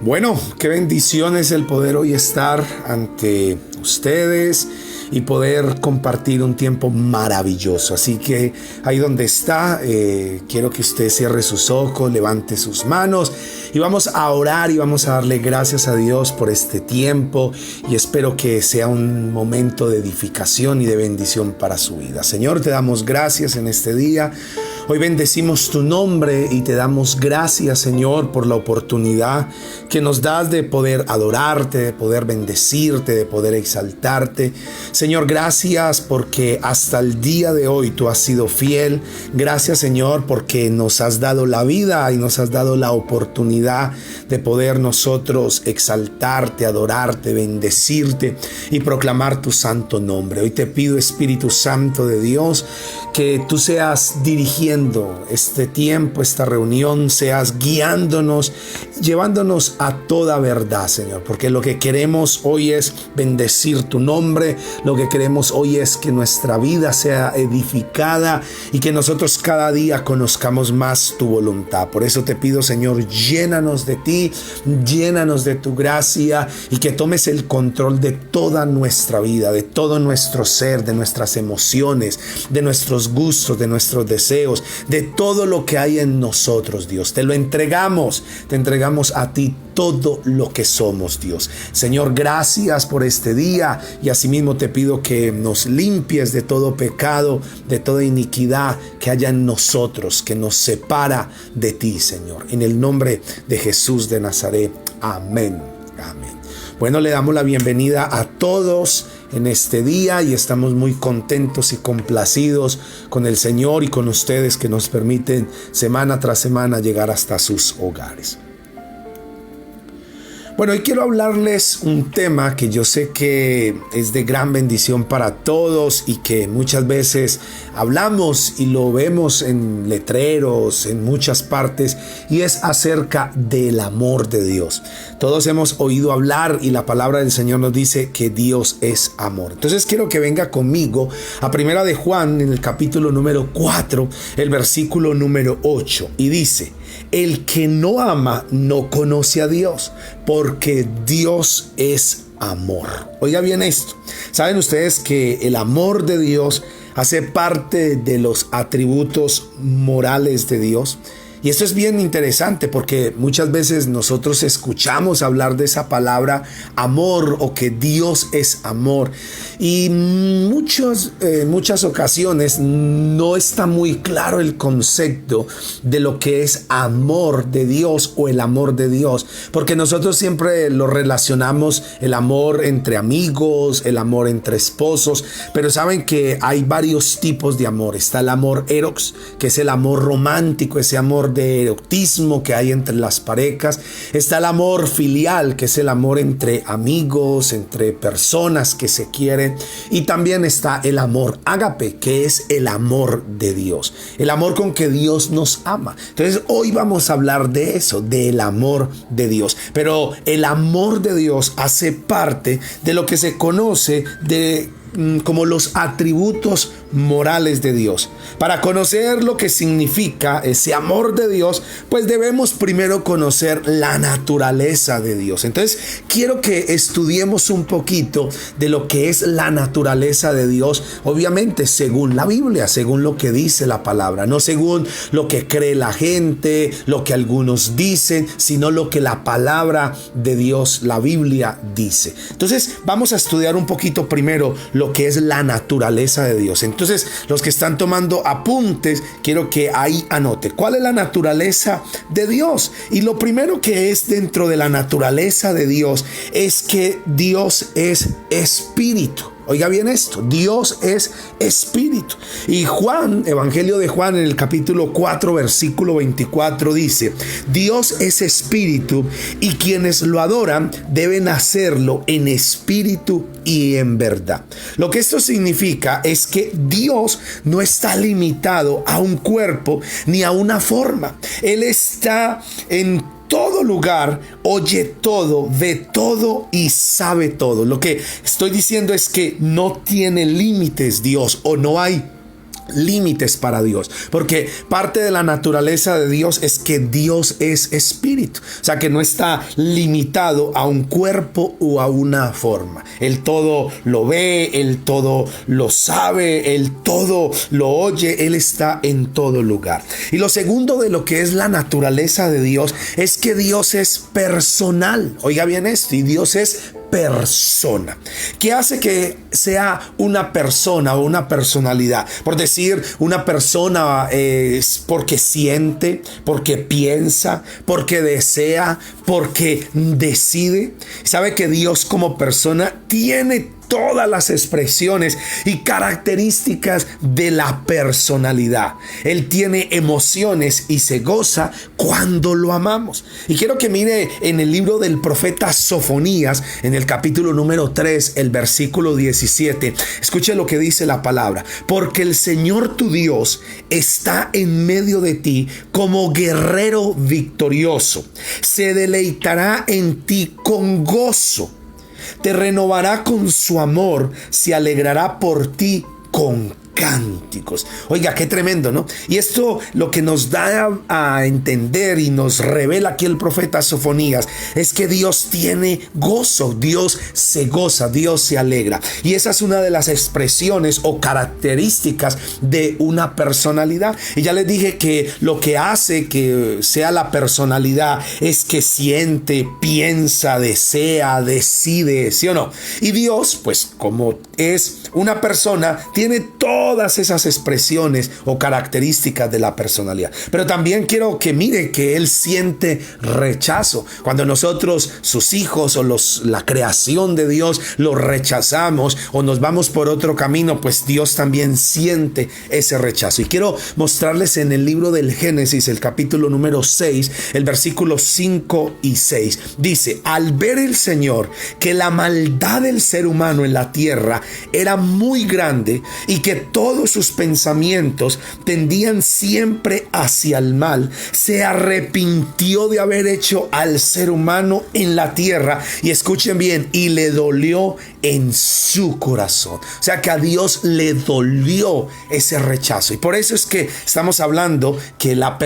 Bueno, qué bendición es el poder hoy estar ante ustedes y poder compartir un tiempo maravilloso. Así que ahí donde está, quiero que usted cierre sus ojos, levante sus manos y vamos a orar y vamos a darle gracias a Dios por este tiempo, y espero que sea un momento de edificación y de bendición para su vida. Señor, te damos gracias en este día. Hoy bendecimos tu nombre y te damos gracias, Señor, por la oportunidad que nos das de poder adorarte, de poder bendecirte, de poder exaltarte. Señor, gracias porque hasta el día de hoy tú has sido fiel. Gracias, Señor, porque nos has dado la vida y nos has dado la oportunidad de poder nosotros exaltarte, adorarte, bendecirte y proclamar tu santo nombre. Hoy te pido, Espíritu Santo de Dios, que tú seas dirigiendo este tiempo, esta reunión, seas guiándonos, llevándonos a toda verdad, Señor, porque lo que queremos hoy es bendecir tu nombre. Lo que queremos hoy es que nuestra vida sea edificada y que nosotros cada día conozcamos más tu voluntad. Por eso te pido, Señor, llénanos de ti, llénanos de tu gracia y que tomes el control de toda nuestra vida, de todo nuestro ser, de nuestras emociones, de nuestros gustos, de nuestros deseos, de todo lo que hay en nosotros, Dios. Te entregamos a ti todo lo que somos, Dios. Señor, gracias por este día, y asimismo te pido que nos limpies de todo pecado, de toda iniquidad que haya en nosotros, que nos separa de ti, Señor. En el nombre de Jesús de Nazaret. Amén. Amén. Bueno, le damos la bienvenida a todos en este día y estamos muy contentos y complacidos con el Señor y con ustedes que nos permiten semana tras semana llegar hasta sus hogares. Bueno, hoy quiero hablarles un tema que yo sé que es de gran bendición para todos y que muchas veces hablamos y lo vemos en letreros, en muchas partes, y es acerca del amor de Dios. Todos hemos oído hablar y la palabra del Señor nos dice que Dios es amor. Entonces quiero que venga conmigo a Primera de Juan, en el capítulo número 4, el versículo número 8, y dice: el que no ama no conoce a Dios, porque Dios es amor. Oiga bien esto. ¿Saben ustedes que el amor de Dios hace parte de los atributos morales de Dios? Y esto es bien interesante porque muchas veces nosotros escuchamos hablar de esa palabra amor, o que Dios es amor, y en muchas ocasiones no está muy claro el concepto de lo que es amor de Dios o el amor de Dios, porque nosotros siempre lo relacionamos el amor entre amigos, el amor entre esposos, pero saben que hay varios tipos de amor. Está el amor eros, que es el amor romántico, ese amor de erotismo que hay entre las parejas. Está el amor filial, que es el amor entre amigos, entre personas que se quieren, y también está el amor ágape, que es el amor de Dios, el amor con que Dios nos ama. Entonces hoy vamos a hablar de eso, del amor de Dios, pero el amor de Dios hace parte de lo que se conoce como los atributos morales de Dios. Para conocer lo que significa ese amor de Dios, pues debemos primero conocer la naturaleza de Dios. Entonces quiero que estudiemos un poquito de lo que es la naturaleza de Dios, obviamente según la Biblia, según lo que dice la palabra, no según lo que cree la gente, lo que algunos dicen, sino lo que la palabra de Dios, la Biblia, dice. Entonces vamos a estudiar un poquito primero lo que es la naturaleza de Dios. Entonces, los que están tomando apuntes, quiero que ahí anote cuál es la naturaleza de Dios. Y lo primero que es dentro de la naturaleza de Dios es que Dios es espíritu. Oiga bien esto, Dios es espíritu. Y Juan, Evangelio de Juan, en el capítulo 4, versículo 24 dice: Dios es espíritu, y quienes lo adoran deben hacerlo en espíritu y en verdad. Lo que esto significa es que Dios no está limitado a un cuerpo ni a una forma. Él está en todo lugar, oye todo, ve todo y sabe todo. Lo que estoy diciendo es que no tiene límites Dios, o no hay límites para Dios, porque parte de la naturaleza de Dios es que Dios es espíritu, o sea que no está limitado a un cuerpo o a una forma. Él todo lo ve, Él todo lo sabe, Él todo lo oye, Él está en todo lugar. Y lo segundo de lo que es la naturaleza de Dios es que Dios es personal. Oiga bien esto, y Dios es persona. ¿Qué hace que sea una persona o una personalidad? Por decir, una persona es porque siente, porque piensa, porque desea, porque decide. ¿Sabe que Dios como persona tiene todas las expresiones y características de la personalidad? Él tiene emociones y se goza cuando lo amamos. Y quiero que mire en el libro del profeta Sofonías, en el capítulo número 3, el versículo 17. Escuche lo que dice la palabra. Porque el Señor tu Dios está en medio de ti como guerrero victorioso. Se deleitará en ti con gozo. Te renovará con su amor, se alegrará por ti con cánticos. Oiga, qué tremendo, ¿no? Y esto lo que nos da a entender y nos revela aquí el profeta Sofonías es que Dios tiene gozo, Dios se goza, Dios se alegra. Y esa es una de las expresiones o características de una personalidad. Y ya les dije que lo que hace que sea la personalidad es que siente, piensa, desea, decide, ¿sí o no? Y Dios, pues como es una persona, tiene todas esas expresiones o características de la personalidad. Pero también quiero que mire que Él siente rechazo. Cuando nosotros, sus hijos o la creación de Dios, lo rechazamos o nos vamos por otro camino, pues Dios también siente ese rechazo. Y quiero mostrarles en el libro del Génesis, el capítulo número 6, el versículo 5 y 6. Dice: al ver el Señor que la maldad del ser humano en la tierra era muy grande y que todos sus pensamientos tendían siempre hacia el mal, se arrepintió de haber hecho al ser humano en la tierra, y escuchen bien, y le dolió en su corazón. O sea que a Dios le dolió ese rechazo, y por eso es que estamos hablando que la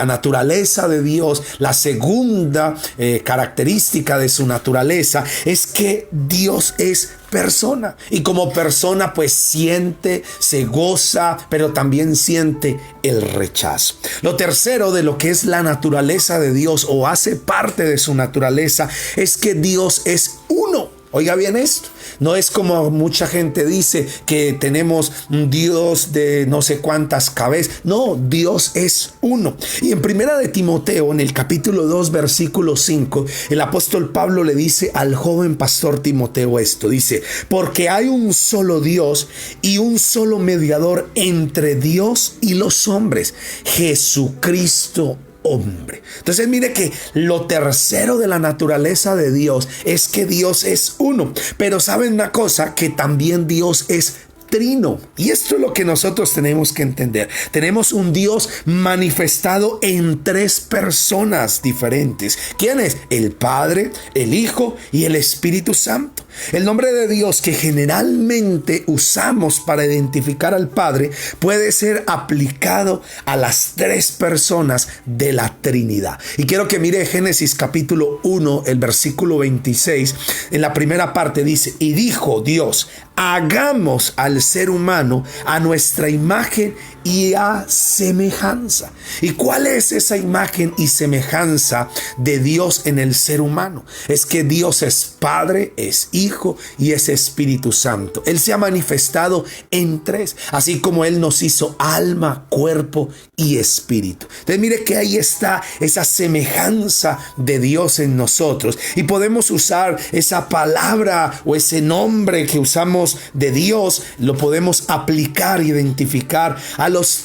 naturaleza de Dios, la segunda característica de su naturaleza es que Dios es persona, y como persona pues siente, se goza, pero también siente el rechazo. Lo tercero de lo que es la naturaleza de Dios o hace parte de su naturaleza es que Dios es uno. Oiga bien esto, no es como mucha gente dice que tenemos un Dios de no sé cuántas cabezas. No, Dios es uno. Y en primera de Timoteo, en el capítulo 2, versículo 5, el apóstol Pablo le dice al joven pastor Timoteo esto. Dice: porque hay un solo Dios y un solo mediador entre Dios y los hombres, Jesucristo hombre. Entonces mire que lo tercero de la naturaleza de Dios es que Dios es uno. Pero ¿saben una cosa? Que también Dios es trino. Y esto es lo que nosotros tenemos que entender. Tenemos un Dios manifestado en tres personas diferentes. ¿Quién es? El Padre, el Hijo y el Espíritu Santo. El nombre de Dios que generalmente usamos para identificar al Padre puede ser aplicado a las tres personas de la Trinidad. Y quiero que mire Génesis capítulo 1, el versículo 26. En la primera parte dice: y dijo Dios: hagamos al ser humano a nuestra imagen y a semejanza. ¿Y cuál es esa imagen y semejanza de Dios en el ser humano? Es que Dios es Padre, es Hijo y es Espíritu Santo. Él se ha manifestado en tres, así como Él nos hizo alma, cuerpo y espíritu. Entonces mire que ahí está esa semejanza de Dios en nosotros, y podemos usar esa palabra o ese nombre que usamos de Dios, lo podemos aplicar, identificar a las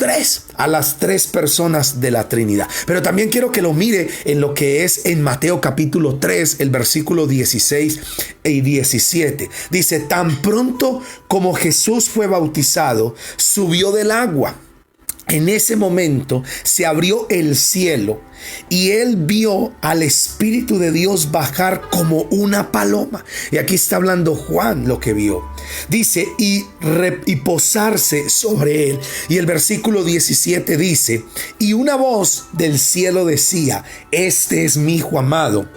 tres personas de la Trinidad. Pero también quiero que lo mire en lo que es en Mateo capítulo 3, el versículo 16 y 17. Dice: tan pronto como Jesús fue bautizado, subió del agua. En ese momento se abrió el cielo y él vio al Espíritu de Dios bajar como una paloma. Y aquí está hablando Juan lo que vio. Dice, y posarse sobre él. Y el versículo 17 dice, y una voz del cielo decía, este es mi hijo amado,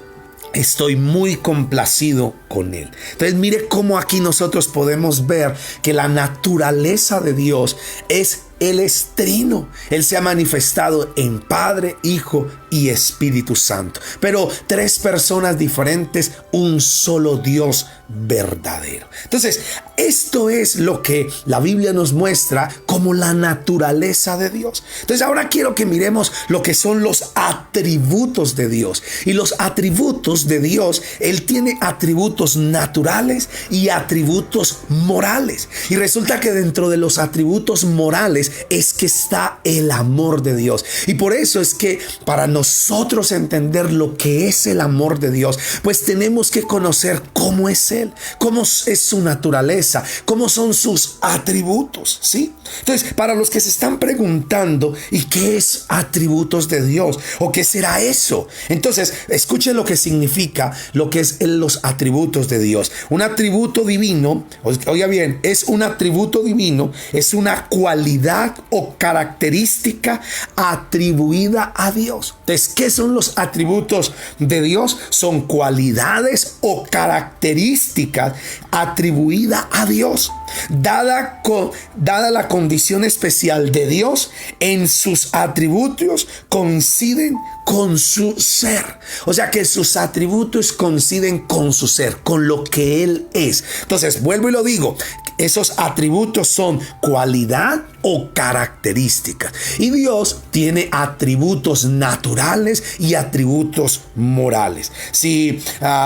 estoy muy complacido con él. Entonces mire cómo aquí nosotros podemos ver que la naturaleza de Dios es Él es trino. Él se ha manifestado en Padre, Hijo y Espíritu Santo. Pero tres personas diferentes, un solo Dios verdadero. Entonces, esto es lo que la Biblia nos muestra como la naturaleza de Dios. Entonces, ahora quiero que miremos lo que son los atributos de Dios. Y los atributos de Dios, Él tiene atributos naturales y atributos morales. Y resulta que dentro de los atributos morales es que está el amor de Dios. Y por eso es que para nosotros entender lo que es el amor de Dios, pues tenemos que conocer cómo es Él, cómo es su naturaleza, cómo son sus atributos, ¿sí? Entonces, para los que se están preguntando, ¿y qué es atributos de Dios? ¿O qué será eso? Entonces, escuchen lo que significa lo que es los atributos de Dios. Un atributo divino, oiga bien, es un atributo divino, es una cualidad o característica atribuida a Dios. Entonces, ¿qué son los atributos de Dios? Son cualidades o características atribuidas a Dios. Dada la condición especial de Dios, en sus atributos coinciden con su ser. O sea que sus atributos coinciden con su ser, con lo que Él es. Entonces, vuelvo y lo digo, esos atributos son cualidad o características. Y Dios tiene atributos naturales y atributos morales. Si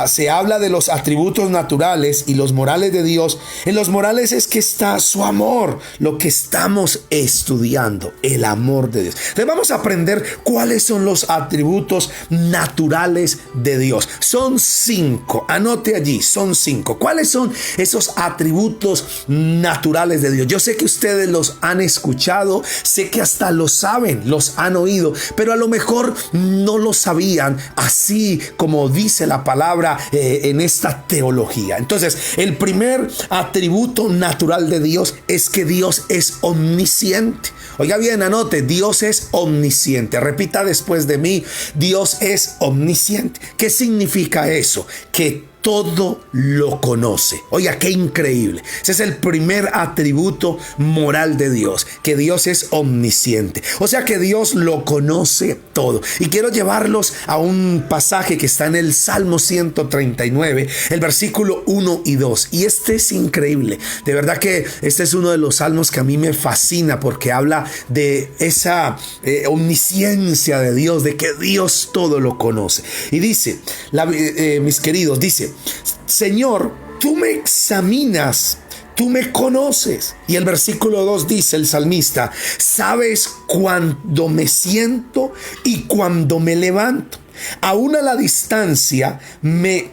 se habla de los atributos naturales y los morales de Dios, en los morales es que está su amor, lo que estamos estudiando, el amor de Dios. Entonces vamos a aprender cuáles son los atributos naturales de Dios. Son 5, anote allí, son 5. ¿Cuáles son esos atributos naturales de Dios? Yo sé que ustedes los han escuchado, sé que hasta lo saben, los han oído, pero a lo mejor no lo sabían así como dice la palabra en esta teología. Entonces, el primer atributo natural de Dios es que Dios es omnisciente. Oiga bien, anote, Dios es omnisciente. Repita después de mí, Dios es omnisciente. ¿Qué significa eso? Que todo lo conoce. Oiga, qué increíble. Ese es el primer atributo moral de Dios, que Dios es omnisciente. O sea que Dios lo conoce todo. Y quiero llevarlos a un pasaje que está en el Salmo 139, el versículo 1 y 2. Y este es increíble. De verdad que este es uno de los salmos que a mí me fascina porque habla de esa omnisciencia de Dios, de que Dios todo lo conoce. Y dice, mis queridos, dice, Señor, tú me examinas, tú me conoces. Y el versículo 2 dice el salmista, sabes cuándo me siento y cuándo me levanto. Aún a la distancia me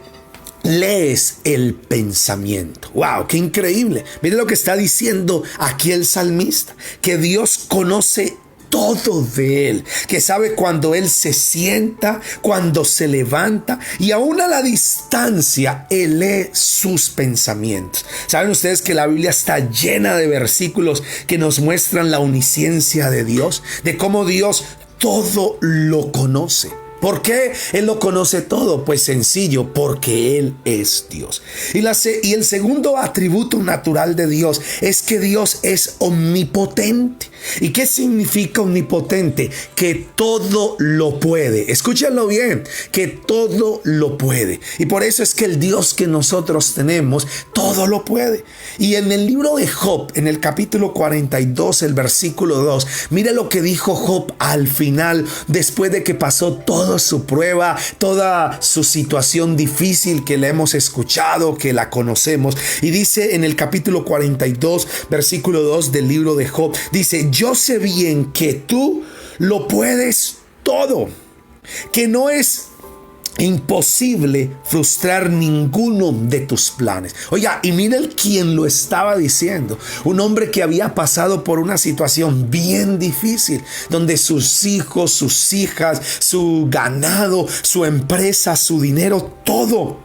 lees el pensamiento. ¡Wow! ¡Qué increíble! Mire lo que está diciendo aquí el salmista, que Dios conoce todo de Él, que sabe cuando Él se sienta, cuando se levanta, y aún a la distancia Él lee sus pensamientos. ¿Saben ustedes que la Biblia está llena de versículos que nos muestran la omnisciencia de Dios? De cómo Dios todo lo conoce. ¿Por qué Él lo conoce todo? Pues sencillo, porque Él es Dios. Y el segundo atributo natural de Dios es que Dios es omnipotente. ¿Y qué significa omnipotente? Que todo lo puede. Escúchenlo bien, que todo lo puede. Y por eso es que el Dios que nosotros tenemos, todo lo puede. Y en el libro de Job, en el capítulo 42, el versículo 2, mire lo que dijo Job al final, después de que pasó toda su prueba, toda su situación difícil que le hemos escuchado, que la conocemos. Y dice en el capítulo 42, versículo 2 del libro de Job, dice, yo sé bien que tú lo puedes todo, que no es imposible frustrar ninguno de tus planes. Oiga, y mira quién lo estaba diciendo. Un hombre que había pasado por una situación bien difícil, donde sus hijos, sus hijas, su ganado, su empresa, su dinero, todo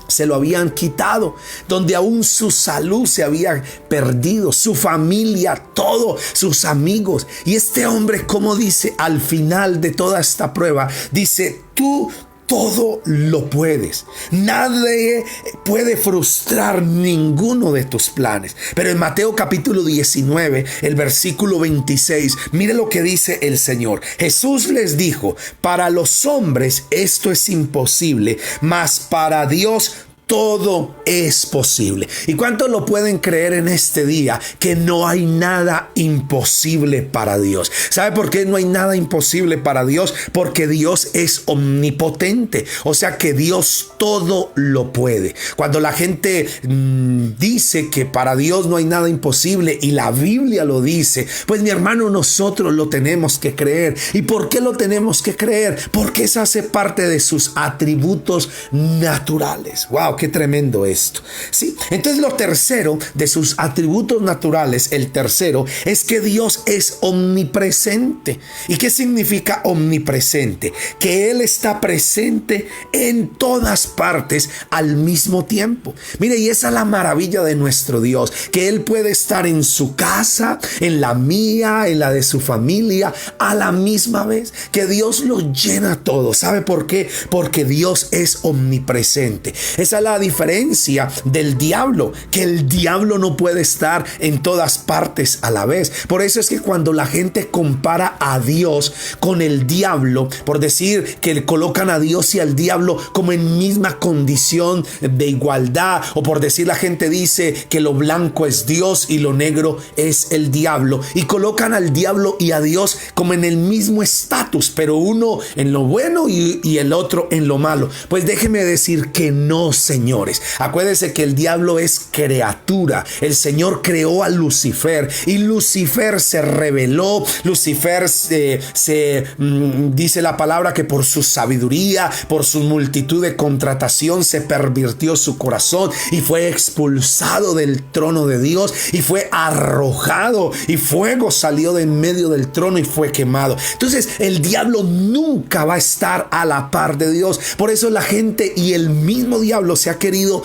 se lo habían quitado, donde aún su salud se había perdido, su familia, todos sus amigos. Y este hombre, como dice al final de toda esta prueba, dice: tú todo lo puedes. Nadie puede frustrar ninguno de tus planes. Pero en Mateo capítulo 19, el versículo 26, mire lo que dice el Señor. Jesús les dijo: para los hombres esto es imposible, mas para Dios todo es posible. ¿Y cuántos lo pueden creer en este día? Que no hay nada imposible para Dios. ¿Sabe por qué no hay nada imposible para Dios? Porque Dios es omnipotente. O sea que Dios todo lo puede. Cuando la gente dice que para Dios no hay nada imposible y la Biblia lo dice, pues mi hermano, nosotros lo tenemos que creer. ¿Y por qué lo tenemos que creer? Porque eso hace parte de sus atributos naturales. ¡Wow! Qué tremendo esto. Sí, entonces lo tercero de sus atributos naturales, el tercero, es que Dios es omnipresente. ¿Y qué significa omnipresente? Que Él está presente en todas partes al mismo tiempo. Mire, y esa es la maravilla de nuestro Dios, que Él puede estar en su casa, en la mía, en la de su familia, a la misma vez. Que Dios lo llena todo. ¿Sabe por qué? Porque Dios es omnipresente. Esa es la diferencia del diablo, que el diablo no puede estar en todas partes a la vez. Por eso es que cuando la gente compara a Dios con el diablo, por decir que le colocan a Dios y al diablo como en misma condición de igualdad, o por decir, la gente dice que lo blanco es Dios y lo negro es el diablo, y colocan al diablo y a Dios como en el mismo estatus, pero uno en lo bueno y el otro en lo malo. Pues déjeme decir que no, señores. Acuérdense que el diablo es criatura. El Señor creó a Lucifer y Lucifer se rebeló. Lucifer dice la palabra que por su sabiduría, por su multitud de contratación, se pervirtió su corazón y fue expulsado del trono de Dios y fue arrojado, y fuego salió de en medio del trono y fue quemado. Entonces el diablo nunca va a estar a la par de Dios. Por eso la gente y el mismo diablo se ha querido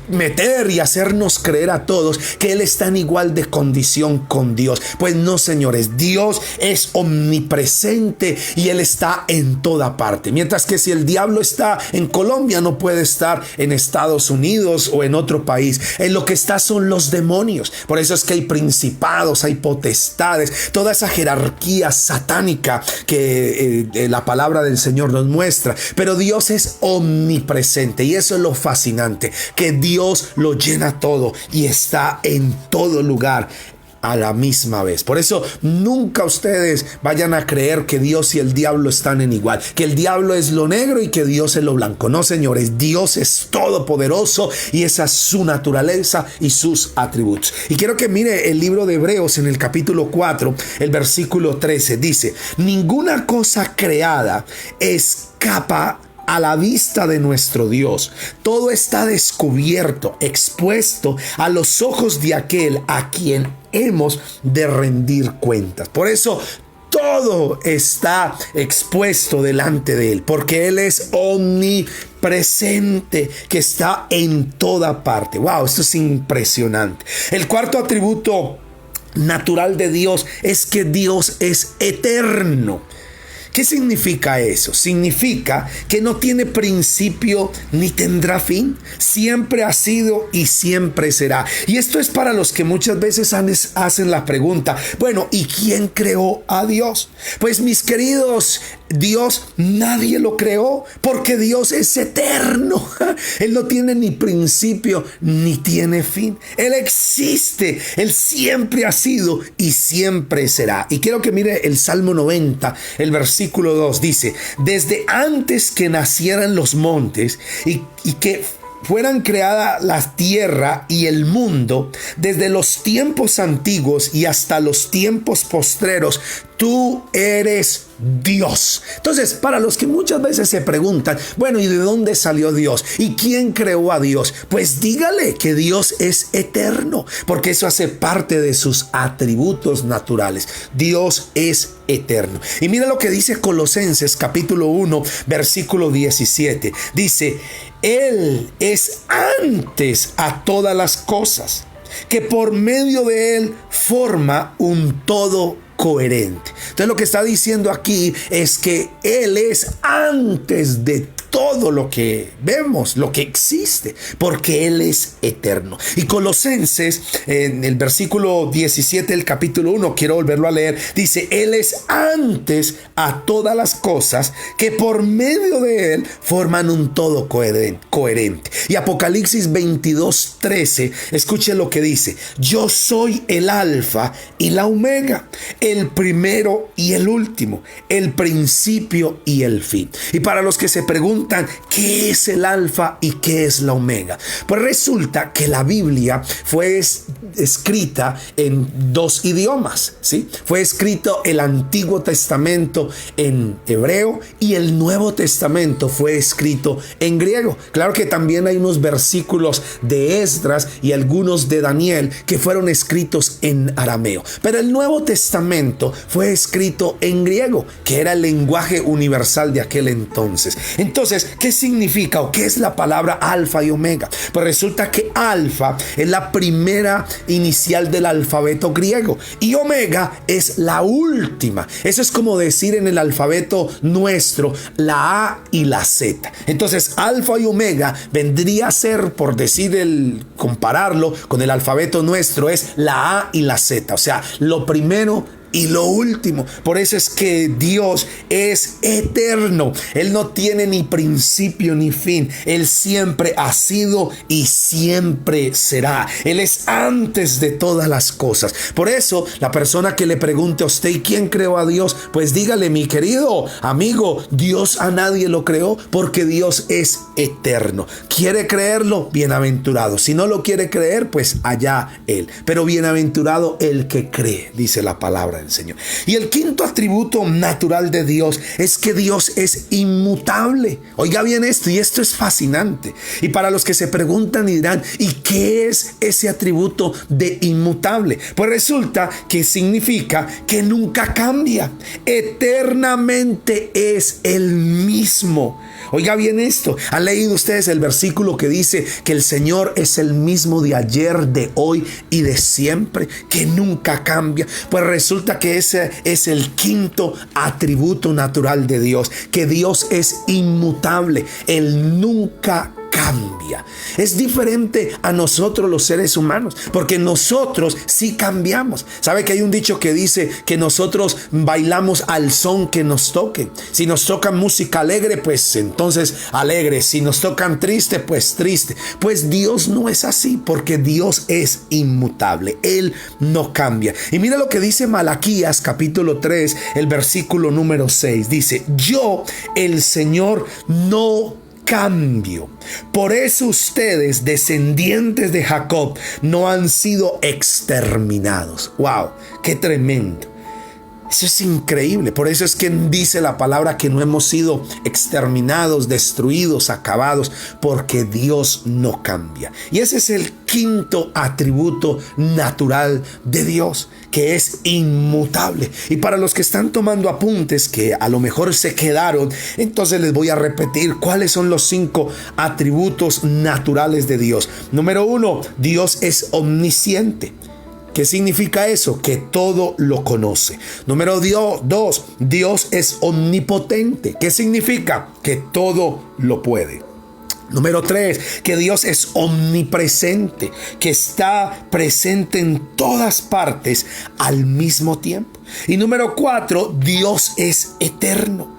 meter y hacernos creer a todos que Él está en igual de condición con Dios. Pues no, señores, Dios es omnipresente y Él está en toda parte. Mientras que si el diablo está en Colombia, no puede estar en Estados Unidos o en otro país. En lo que está son los demonios. Por eso es que hay principados, hay potestades, toda esa jerarquía satánica que la palabra del Señor nos muestra. Pero Dios es omnipresente y eso es lo fascinante, que Dios lo llena todo y está en todo lugar a la misma vez. Por eso nunca ustedes vayan a creer que Dios y el diablo están en igual, que el diablo es lo negro y que Dios es lo blanco. No, señores, Dios es todopoderoso y esa es su naturaleza y sus atributos. Y quiero que mire el libro de Hebreos en el capítulo 4, el versículo 13, dice: ninguna cosa creada escapa a la vista de nuestro Dios. Todo está descubierto, expuesto a los ojos de aquel a quien hemos de rendir cuentas. Por eso todo está expuesto delante de Él, porque Él es omnipresente, que está en toda parte. Wow, esto es impresionante. El cuarto atributo natural de Dios es que Dios es eterno. ¿Qué significa eso? Significa que no tiene principio ni tendrá fin. Siempre ha sido y siempre será. Y esto es para los que muchas veces hacen la pregunta: bueno, ¿y quién creó a Dios? Pues mis queridos, Dios nadie lo creó, porque Dios es eterno. Él no tiene ni principio ni tiene fin. Él existe. Él siempre ha sido y siempre será. Y quiero que mire el Salmo 90, el versículo 2, dice: desde antes que nacieran los montes y que fueran creada la tierra y el mundo, desde los tiempos antiguos y hasta los tiempos postreros, tú eres Dios. Entonces, para los que muchas veces se preguntan, bueno, ¿y de dónde salió Dios? ¿Y quién creó a Dios? Pues dígale que Dios es eterno, porque eso hace parte de sus atributos naturales. Dios es eterno. Y mira lo que dice Colosenses capítulo 1, versículo 17. Dice, Él es antes a todas las cosas, que por medio de Él forma un todo coherente. Entonces lo que está diciendo aquí es que Él es antes de todo lo que vemos, lo que existe, porque Él es eterno. Y Colosenses, en el versículo 17 del capítulo 1, quiero volverlo a leer, dice, Él es antes a todas las cosas, que por medio de Él forman un todo coherente. Y Apocalipsis 22:13, escuche lo que dice, yo soy el alfa y la omega, el primero y el último, el principio y el fin. Y para los que se preguntan, ¿qué es el alfa y qué es la omega? Pues resulta que la Biblia fue escrita en dos idiomas, ¿sí? Fue escrito el Antiguo Testamento en hebreo y el Nuevo Testamento fue escrito en griego. Claro que también hay unos versículos de Esdras y algunos de Daniel que fueron escritos en arameo, pero el Nuevo Testamento fue escrito en griego, que era el lenguaje universal de aquel entonces. Entonces, ¿qué significa o qué es la palabra alfa y omega? Pues resulta que alfa es la primera inicial del alfabeto griego y omega es la última. Eso es como decir en el alfabeto nuestro la A y la Z. Entonces, alfa y omega vendría a ser, por compararlo con el alfabeto nuestro, es la A y la Z. O sea, lo primero y lo último. Por eso es que Dios es eterno. Él no tiene ni principio ni fin. Él siempre ha sido y siempre será. Él es antes de todas las cosas. Por eso, la persona que le pregunte a usted, ¿y quién creó a Dios? Pues dígale, mi querido amigo, Dios a nadie lo creó, porque Dios es eterno. ¿Quiere creerlo? Bienaventurado. Si no lo quiere creer, pues allá él. Pero bienaventurado el que cree, dice la palabra del Señor. Y el quinto atributo natural de Dios es que Dios es inmutable. Oiga bien esto, y esto es fascinante. Y para los que se preguntan y dirán, ¿y qué es ese atributo de inmutable? Pues resulta que significa que nunca cambia. Eternamente es el mismo. Oiga bien esto, ¿han leído ustedes el versículo que dice que el Señor es el mismo de ayer, de hoy y de siempre, que nunca cambia? Pues resulta que ese es el quinto atributo natural de Dios, que Dios es inmutable, Él nunca cambia. Es diferente a nosotros los seres humanos, porque nosotros sí cambiamos. ¿Sabe que hay un dicho que dice que nosotros bailamos al son que nos toque? Si nos tocan música alegre, pues entonces alegre. Si nos tocan triste, pues triste. Pues Dios no es así, porque Dios es inmutable. Él no cambia. Y mira lo que dice Malaquías capítulo 3, el versículo número 6. Dice, yo, el Señor, no cambio. Por eso ustedes, descendientes de Jacob, no han sido exterminados. ¡Wow! ¡Qué tremendo! Eso es increíble. Por eso es que dice la palabra que no hemos sido exterminados, destruidos, acabados, porque Dios no cambia. Y ese es el quinto atributo natural de Dios, que es inmutable. Y para los que están tomando apuntes, que a lo mejor se quedaron, entonces les voy a repetir cuáles son los 5 atributos naturales de Dios. Número 1, Dios es omnisciente. ¿Qué significa eso? Que todo lo conoce. Número 2, Dios es omnipotente. ¿Qué significa? Que todo lo puede. Número 3, que Dios es omnipresente, que está presente en todas partes al mismo tiempo. Y número 4, Dios es eterno.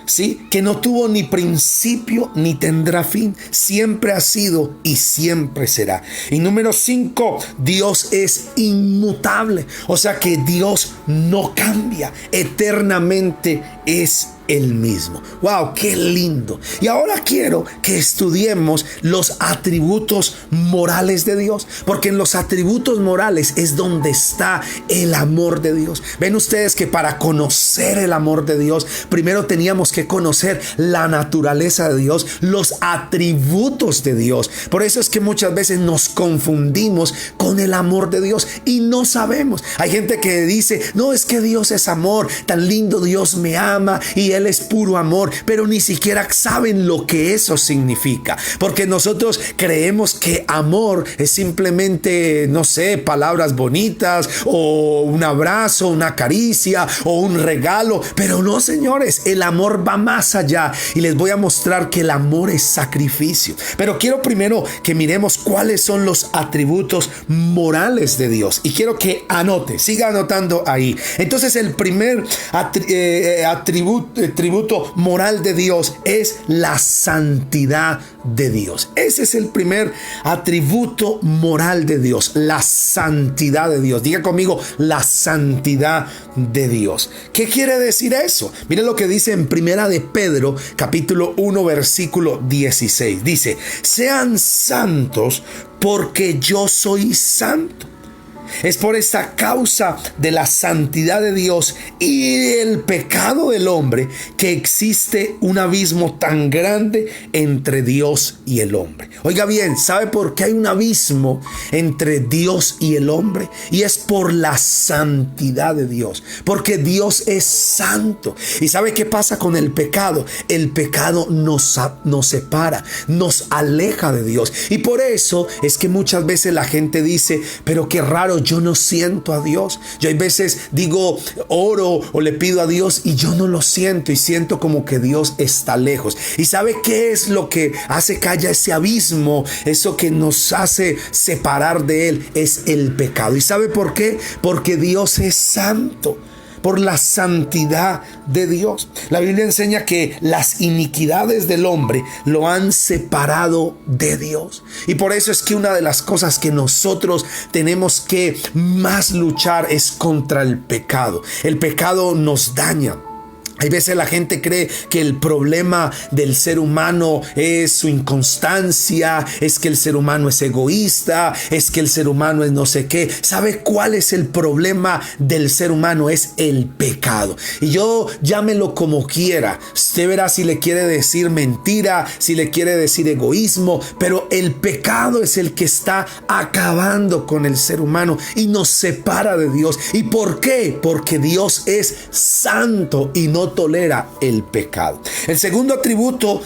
¿Sí? Que no tuvo ni principio ni tendrá fin. Siempre ha sido y siempre será. Y número 5, Dios es inmutable. O sea que Dios no cambia. Eternamente es Él mismo. ¡Wow! ¡Qué lindo! Y ahora quiero que estudiemos los atributos morales de Dios, porque en los atributos morales es donde está el amor de Dios. Ven ustedes que para conocer el amor de Dios, primero teníamos que conocer la naturaleza de Dios, los atributos de Dios. Por eso es que muchas veces nos confundimos con el amor de Dios y no sabemos. Hay gente que dice, no, es que Dios es amor, tan lindo, Dios me ama y Él es puro amor, pero ni siquiera saben lo que eso significa, porque nosotros creemos que amor es simplemente, no sé, palabras bonitas o un abrazo, una caricia o un regalo, pero no, señores, el amor va más allá y les voy a mostrar que el amor es sacrificio. Pero quiero primero que miremos cuáles son los atributos morales de Dios y quiero que anote, siga anotando ahí. Entonces el primer atributo moral de Dios es la santidad de Dios. Ese es el primer atributo moral de Dios, la santidad de Dios. Diga conmigo, la santidad de Dios. ¿Qué quiere decir eso? Mire lo que dice en Primera de Pedro, capítulo 1, versículo 16. Dice, sean santos porque yo soy santo. Es por esta causa de la santidad de Dios y el pecado del hombre que existe un abismo tan grande entre Dios y el hombre. Oiga bien, ¿sabe por qué hay un abismo entre Dios y el hombre? Y es por la santidad de Dios, porque Dios es santo. ¿Y sabe qué pasa con el pecado? El pecado nos separa, nos aleja de Dios. Y por eso es que muchas veces la gente dice, pero qué raro, yo no siento a Dios. Yo hay veces digo, oro o le pido a Dios y yo no lo siento y siento como que Dios está lejos. ¿Y sabe qué es lo que hace que haya ese abismo? Eso que nos hace separar de Él es el pecado. ¿Y sabe por qué? Porque Dios es santo. Por la santidad de Dios. La Biblia enseña que las iniquidades del hombre lo han separado de Dios. Y por eso es que una de las cosas que nosotros tenemos que más luchar es contra el pecado. El pecado nos daña. Hay veces la gente cree que el problema del ser humano es su inconstancia, es que el ser humano es egoísta, es que el ser humano es no sé qué. ¿Sabe cuál es el problema del ser humano? Es el pecado. Y yo llámelo como quiera. Usted verá si le quiere decir mentira, si le quiere decir egoísmo, pero el pecado es el que está acabando con el ser humano y nos separa de Dios. ¿Y por qué? Porque Dios es santo y no tolera el pecado. El segundo atributo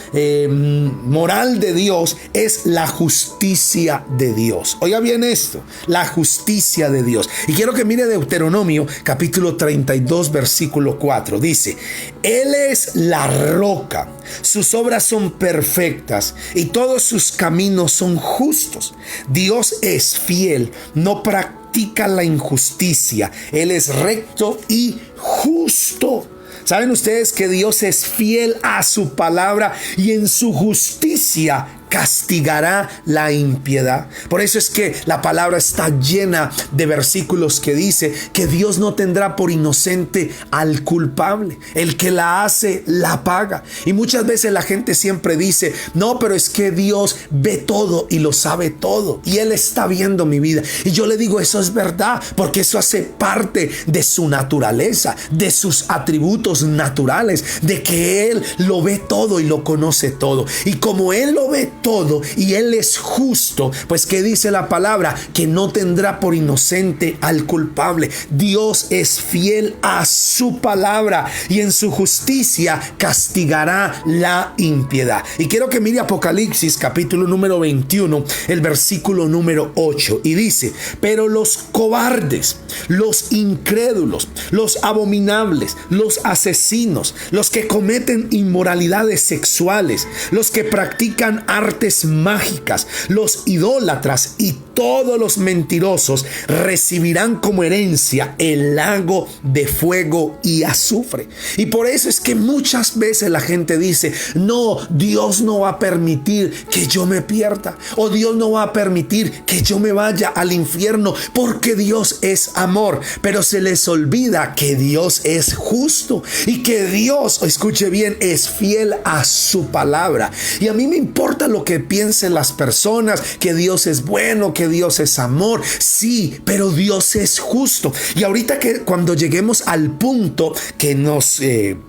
moral de Dios es la justicia de Dios. Oiga bien esto, la justicia de Dios. Y quiero que mire Deuteronomio capítulo 32 versículo 4. Dice, Él es la roca, sus obras son perfectas y todos sus caminos son justos. Dios es fiel, no practica la injusticia. Él es recto y justo. ¿Saben ustedes que Dios es fiel a su palabra y en su justicia castigará la impiedad? Por eso es que la palabra está llena de versículos que dice que Dios no tendrá por inocente al culpable. El que la hace, la paga. Y muchas veces la gente siempre dice, no, pero es que Dios ve todo y lo sabe todo. Y Él está viendo mi vida. Y yo le digo, eso es verdad, porque eso hace parte de su naturaleza, de sus atributos naturales, de que Él lo ve todo y lo conoce todo. Y como Él lo ve todo y Él es justo, pues ¿qué dice la palabra? Que no tendrá por inocente al culpable. Dios es fiel a su palabra y en su justicia castigará la impiedad. Y quiero que mire Apocalipsis capítulo número 21, el versículo número 8, y dice, pero los cobardes, los incrédulos, los abominables, los asesinos, los que cometen inmoralidades sexuales, los que practican artes mágicas, los idólatras y todos los mentirosos recibirán como herencia el lago de fuego y azufre. Y por eso es que muchas veces la gente dice: no, Dios no va a permitir que yo me pierda, o Dios no va a permitir que yo me vaya al infierno, porque Dios es amor. Pero se les olvida que Dios es justo y que Dios, escuche bien, es fiel a su palabra. Y a mí me importa lo que piensen las personas, que Dios es bueno, que Dios es amor, sí, pero Dios es justo. Y ahorita, que cuando lleguemos al punto que nos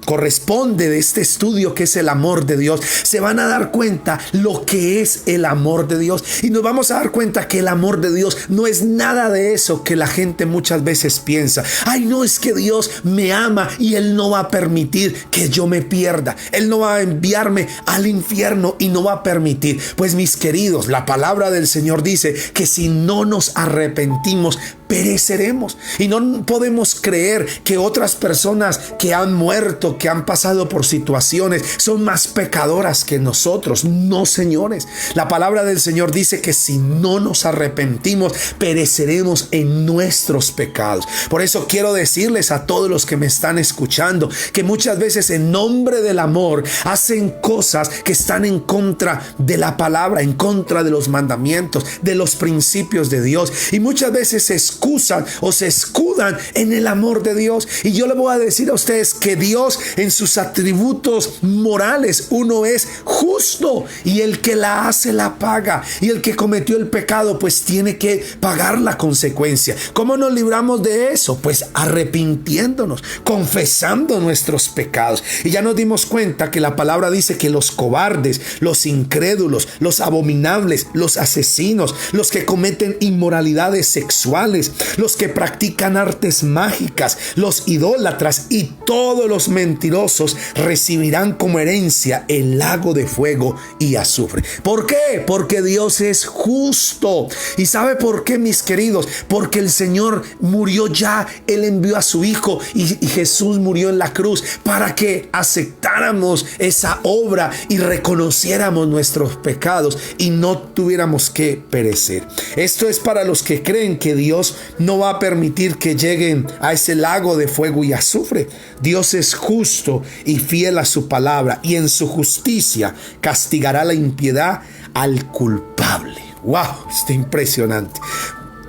corresponde de este estudio, que es el amor de Dios, se van a dar cuenta lo que es el amor de Dios, y nos vamos a dar cuenta que el amor de Dios no es nada de eso que la gente muchas veces piensa. Ay, no, es que Dios me ama y Él no va a permitir que yo me pierda, Él no va a enviarme al infierno y no va a permitir. Pues mis queridos, la palabra del Señor dice que si no nos arrepentimos, pereceremos. Y no podemos creer que otras personas que han muerto, que han pasado por situaciones, son más pecadoras que nosotros. No, señores. La palabra del Señor dice que si no nos arrepentimos, pereceremos en nuestros pecados. Por eso quiero decirles a todos los que me están escuchando que muchas veces, en nombre del amor, hacen cosas que están en contra de la palabra, en contra de los mandamientos, de los principios de Dios, y muchas veces se excusan o se escudan en el amor de Dios. Y yo le voy a decir a ustedes que Dios, en sus atributos morales, uno es justo, y el que la hace la paga, y el que cometió el pecado pues tiene que pagar la consecuencia. ¿Cómo nos libramos de eso? Pues arrepintiéndonos, confesando nuestros pecados. Y ya nos dimos cuenta que la palabra dice que los cobardes, los incrédulos, los abominables, los asesinos, los que cometen inmoralidades sexuales, los que practican artes mágicas, los idólatras y todos los mentirosos recibirán como herencia el lago de fuego y azufre. ¿Por qué? Porque Dios es justo. ¿Y sabe por qué, mis queridos? Porque el Señor murió ya. Él envió a su Hijo, y Jesús murió en la cruz para que aceptáramos esa obra y reconociéramos nuestros pecados y no tuviéramos que perecer. Esto es para los que creen que Dios no va a permitir que lleguen a ese lago de fuego y azufre. Dios es justo y fiel a su palabra, y en su justicia castigará la impiedad al culpable. ¡Wow! Está impresionante.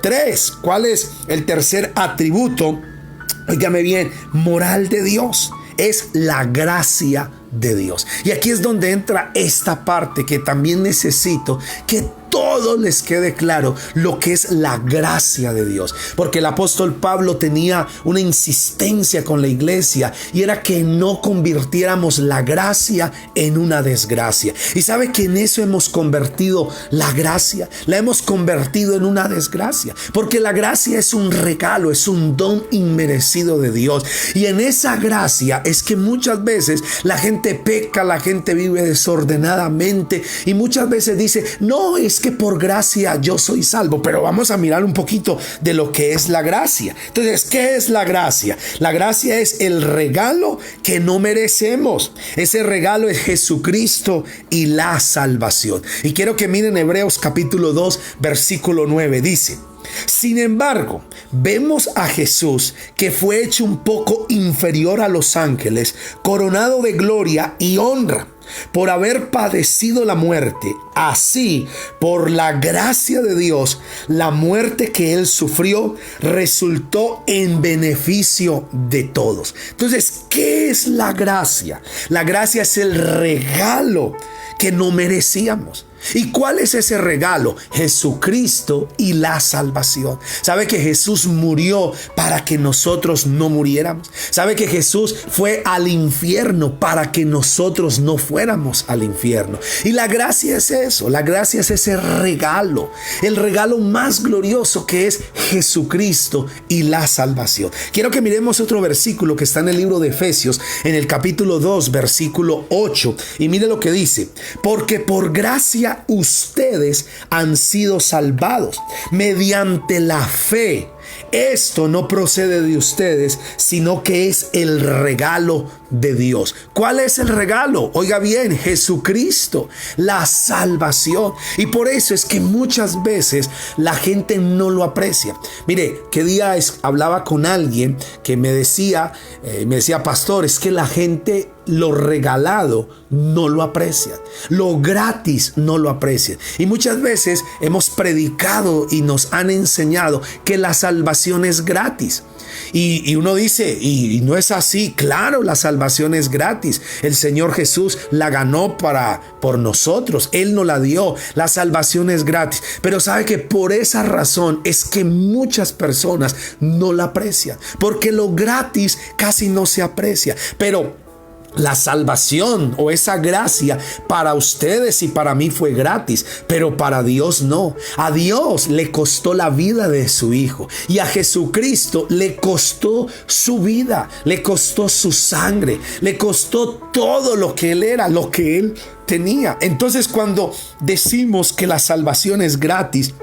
3. ¿Cuál es el tercer atributo? Óigame bien, moral de Dios. Es la gracia de Dios. Y aquí es donde entra esta parte que también necesito que todos les quede claro lo que es la gracia de Dios, porque el apóstol Pablo tenía una insistencia con la iglesia, y era que no convirtiéramos la gracia en una desgracia. Y sabe que en eso hemos convertido la gracia, la hemos convertido en una desgracia, porque la gracia es un regalo, es un don inmerecido de Dios, y en esa gracia es que muchas veces la gente peca, la gente vive desordenadamente, y muchas veces dice: no, es que por gracia yo soy salvo. Pero vamos a mirar un poquito de lo que es la gracia. Entonces, ¿qué es la gracia? La gracia es el regalo que no merecemos. Ese regalo es Jesucristo y la salvación. Y quiero que miren Hebreos capítulo 2, versículo 9. Dice: sin embargo, vemos a Jesús, que fue hecho un poco inferior a los ángeles, coronado de gloria y honra, por haber padecido la muerte. Así, por la gracia de Dios, la muerte que Él sufrió resultó en beneficio de todos. Entonces, ¿qué es la gracia? La gracia es el regalo que no merecíamos. ¿Y cuál es ese regalo? Jesucristo y la salvación. ¿Sabe que Jesús murió para que nosotros no muriéramos? ¿Sabe que Jesús fue al infierno para que nosotros no fuéramos al infierno? Y la gracia es eso, la gracia es ese regalo, el regalo más glorioso que es Jesucristo y la salvación. Quiero que miremos otro versículo que está en el libro de Efesios, en el capítulo 2, versículo 8. Y mire lo que dice: porque por gracia ustedes han sido salvados mediante la fe. Esto no procede de ustedes, sino que es el regalo de Dios. ¿Cuál es el regalo? Oiga bien, Jesucristo, la salvación. Y por eso es que muchas veces la gente no lo aprecia. Mire, qué día hablaba con alguien que me decía, pastor, es que la gente lo regalado no lo aprecia, lo gratis no lo aprecia. Y muchas veces hemos predicado y nos han enseñado que la salvación es gratis. Y uno dice, y no es así. Claro, la salvación es gratis. El Señor Jesús la ganó por nosotros. Él nos la dio. La salvación es gratis. Pero sabe que por esa razón es que muchas personas no la aprecian. Porque lo gratis casi no se aprecia. Pero la salvación o esa gracia para ustedes y para mí fue gratis, pero para Dios no. A Dios le costó la vida de su Hijo y a Jesucristo le costó su vida, le costó su sangre, le costó todo lo que Él era, lo que Él tenía. Entonces, cuando decimos que la salvación es gratis,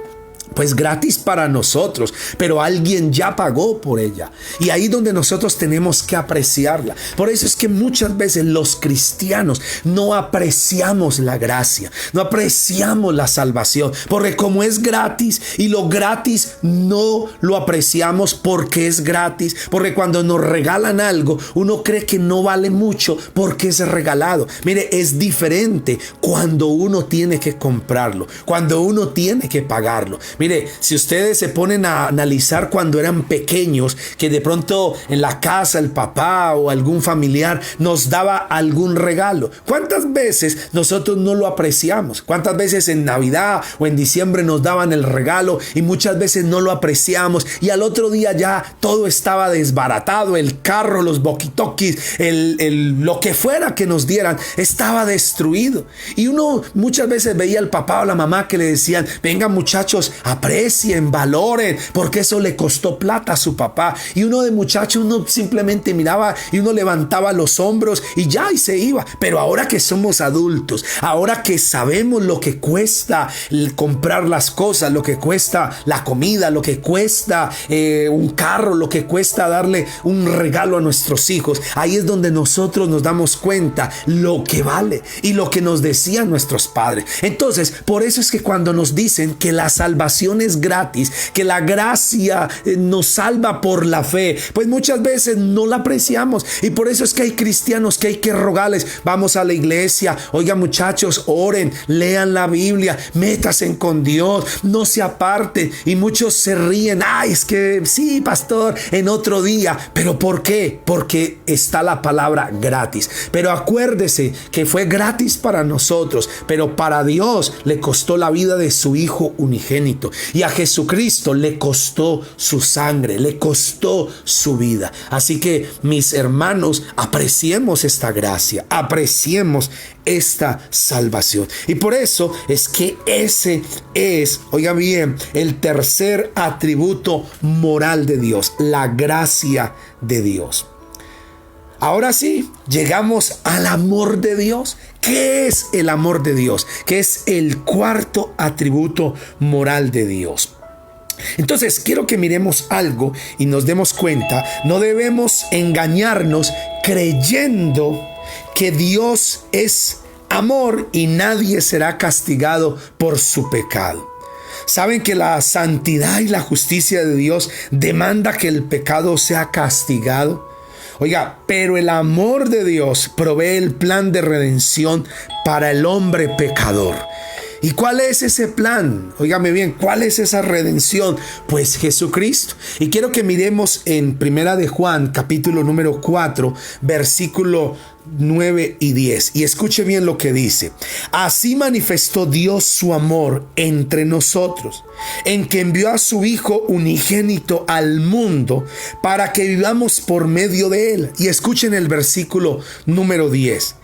pues gratis para nosotros, pero alguien ya pagó por ella. Y ahí donde nosotros tenemos que apreciarla. Por eso es que muchas veces los cristianos no apreciamos la gracia, no apreciamos la salvación, porque como es gratis y lo gratis no lo apreciamos porque es gratis, porque cuando nos regalan algo, uno cree que no vale mucho porque es regalado. Mire, es diferente cuando uno tiene que comprarlo, cuando uno tiene que pagarlo. Mire, si ustedes se ponen a analizar cuando eran pequeños, que de pronto en la casa el papá o algún familiar nos daba algún regalo, ¿cuántas veces nosotros no lo apreciamos? ¿Cuántas veces en Navidad o en diciembre nos daban el regalo y muchas veces no lo apreciamos y al otro día ya todo estaba desbaratado, el carro, los walkie-talkies, lo que fuera que nos dieran estaba destruido? Y uno muchas veces veía al papá o la mamá que le decían, vengan muchachos, aprecien, valoren, porque eso le costó plata a su papá. Y uno de muchacho, uno simplemente miraba y uno levantaba los hombros y ya, y se iba. Pero ahora que somos adultos, ahora que sabemos lo que cuesta comprar las cosas, lo que cuesta la comida, lo que cuesta un carro, lo que cuesta darle un regalo a nuestros hijos, ahí es donde nosotros nos damos cuenta lo que vale y lo que nos decían nuestros padres. Entonces, por eso es que cuando nos dicen que la salvación es gratis, que la gracia nos salva por la fe, pues muchas veces no la apreciamos. Y por eso es que hay cristianos que hay que rogarles, vamos a la iglesia, oiga muchachos, oren, lean la Biblia, métanse con Dios, no se aparten. Y muchos se ríen, ay, es que sí, pastor, en otro día. ¿Pero por qué? Porque está la palabra gratis. Pero acuérdese que fue gratis para nosotros, pero para Dios le costó la vida de su Hijo unigénito. Y a Jesucristo le costó su sangre, le costó su vida. Así que, mis hermanos, apreciemos esta gracia, apreciemos esta salvación. Y por eso es que ese es, oiga bien, el tercer atributo moral de Dios, la gracia de Dios. Ahora sí, llegamos al amor de Dios. ¿Qué es el amor de Dios? ¿Qué es el cuarto atributo moral de Dios? Entonces, quiero que miremos algo y nos demos cuenta. No debemos engañarnos creyendo que Dios es amor y nadie será castigado por su pecado. ¿Saben que la santidad y la justicia de Dios demanda que el pecado sea castigado? Oiga, pero el amor de Dios provee el plan de redención para el hombre pecador. ¿Y cuál es ese plan? Óigame bien, ¿cuál es esa redención? Pues Jesucristo. Y quiero que miremos en Primera de Juan, capítulo número 4, versículo 9 y 10. Y escuche bien lo que dice. Así manifestó Dios su amor entre nosotros, en que envió a su Hijo unigénito al mundo para que vivamos por medio de él. Y escuchen el versículo número 10.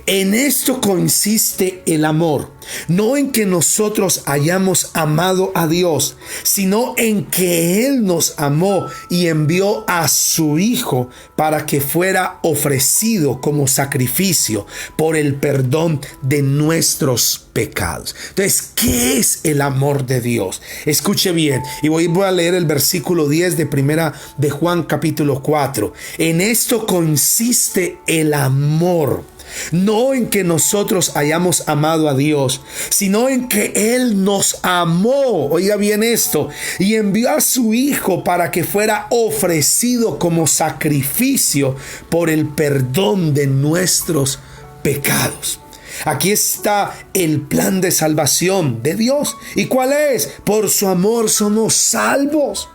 En esto consiste el amor, no en que nosotros hayamos amado a Dios, sino en que Él nos amó y envió a su Hijo para que fuera ofrecido como sacrificio por el perdón de nuestros pecados. Entonces, ¿qué es el amor de Dios? Escuche bien, y voy a leer el versículo 10 de primera de Juan capítulo 4. En esto consiste el amor. No en que nosotros hayamos amado a Dios, sino en que Él nos amó, oiga bien esto, y envió a su Hijo para que fuera ofrecido como sacrificio por el perdón de nuestros pecados. Aquí está el plan de salvación de Dios. ¿Y cuál es? Por su amor somos salvos.